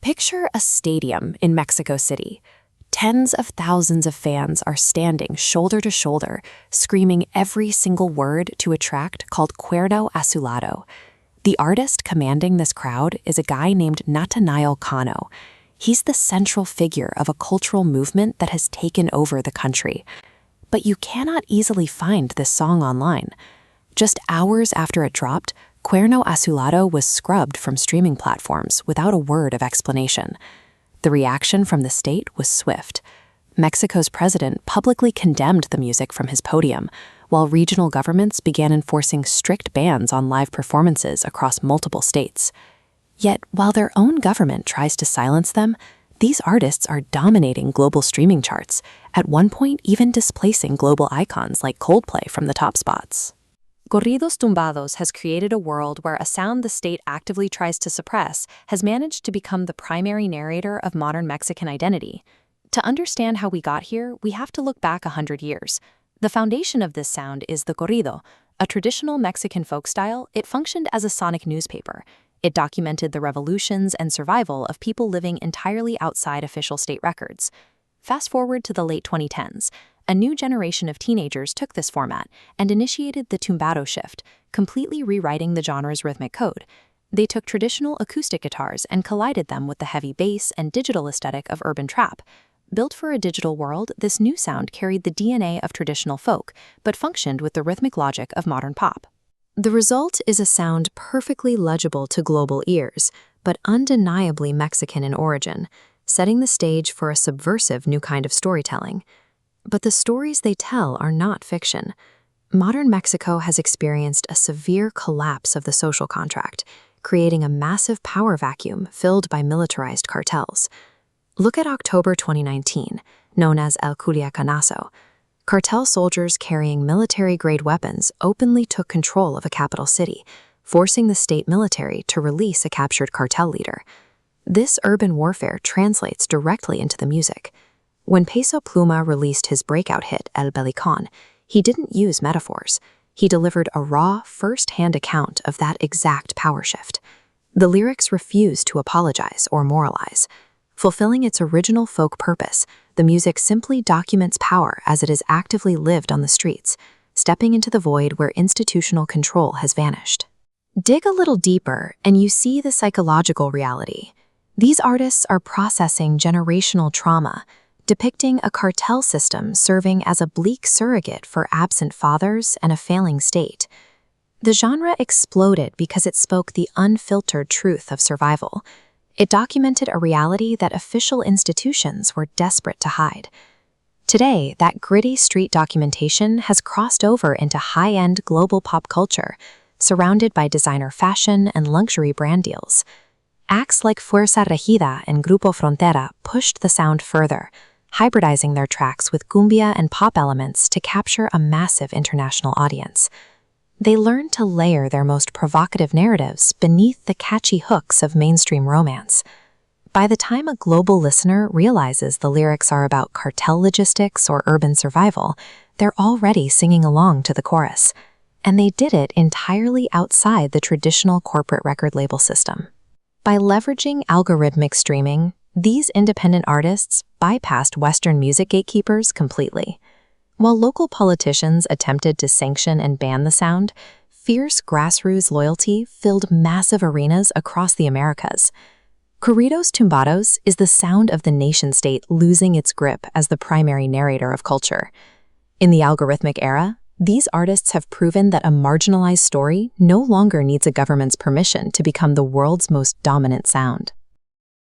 Picture a stadium in Mexico City. Tens of thousands of fans are standing shoulder to shoulder, screaming every single word to a tract called Cuerno Azulado. The artist commanding this crowd is a guy named Natanael Cano. He's the central figure of a cultural movement that has taken over the country. But you cannot easily find this song online. Just hours after it dropped, Cuerno Azulado was scrubbed from streaming platforms without a word of explanation. The reaction from the state was swift. Mexico's president publicly condemned the music from his podium, while regional governments began enforcing strict bans on live performances across multiple states. Yet, while their own government tries to silence them, these artists are dominating global streaming charts, at one point even displacing global icons like Coldplay from the top spots. Corridos Tumbados has created a world where a sound the state actively tries to suppress has managed to become the primary narrator of modern Mexican identity. To understand how we got here, we have to look back 100 years. The foundation of this sound is the corrido, a traditional Mexican folk style. It functioned as a sonic newspaper. It documented the revolutions and survival of people living entirely outside official state records. Fast forward to the late 2010s. A new generation of teenagers took this format and initiated the tumbado shift, completely rewriting the genre's rhythmic code. They took traditional acoustic guitars and collided them with the heavy bass and digital aesthetic of urban trap. Built for a digital world, this new sound carried the DNA of traditional folk, but functioned with the rhythmic logic of modern pop. The result is a sound perfectly legible to global ears, but undeniably Mexican in origin, setting the stage for a subversive new kind of storytelling. But the stories they tell are not fiction. Modern Mexico has experienced a severe collapse of the social contract, creating a massive power vacuum filled by militarized cartels. Look at October 2019, known as El Culiacanazo. Cartel soldiers carrying military-grade weapons openly took control of a capital city, forcing the state military to release a captured cartel leader. This urban warfare translates directly into the music. When Peso Pluma released his breakout hit, El Belicón, he didn't use metaphors. He delivered a raw, first-hand account of that exact power shift. The lyrics refuse to apologize or moralize. Fulfilling its original folk purpose, the music simply documents power as it is actively lived on the streets, stepping into the void where institutional control has vanished. Dig a little deeper, and you see the psychological reality. These artists are processing generational trauma, depicting a cartel system serving as a bleak surrogate for absent fathers and a failing state. The genre exploded because it spoke the unfiltered truth of survival. It documented a reality that official institutions were desperate to hide. Today, that gritty street documentation has crossed over into high-end global pop culture, surrounded by designer fashion and luxury brand deals. Acts like Fuerza, Regida and Grupo Frontera pushed the sound further, hybridizing their tracks with cumbia and pop elements to capture a massive international audience. They learned to layer their most provocative narratives beneath the catchy hooks of mainstream romance. By the time a global listener realizes the lyrics are about cartel logistics or urban survival, they're already singing along to the chorus. And they did it entirely outside the traditional corporate record label system. By leveraging algorithmic streaming, these independent artists bypassed Western music gatekeepers completely. While local politicians attempted to sanction and ban the sound, fierce grassroots loyalty filled massive arenas across the Americas. Corridos Tumbados is the sound of the nation-state losing its grip as the primary narrator of culture. In the algorithmic era, these artists have proven that a marginalized story no longer needs a government's permission to become the world's most dominant sound.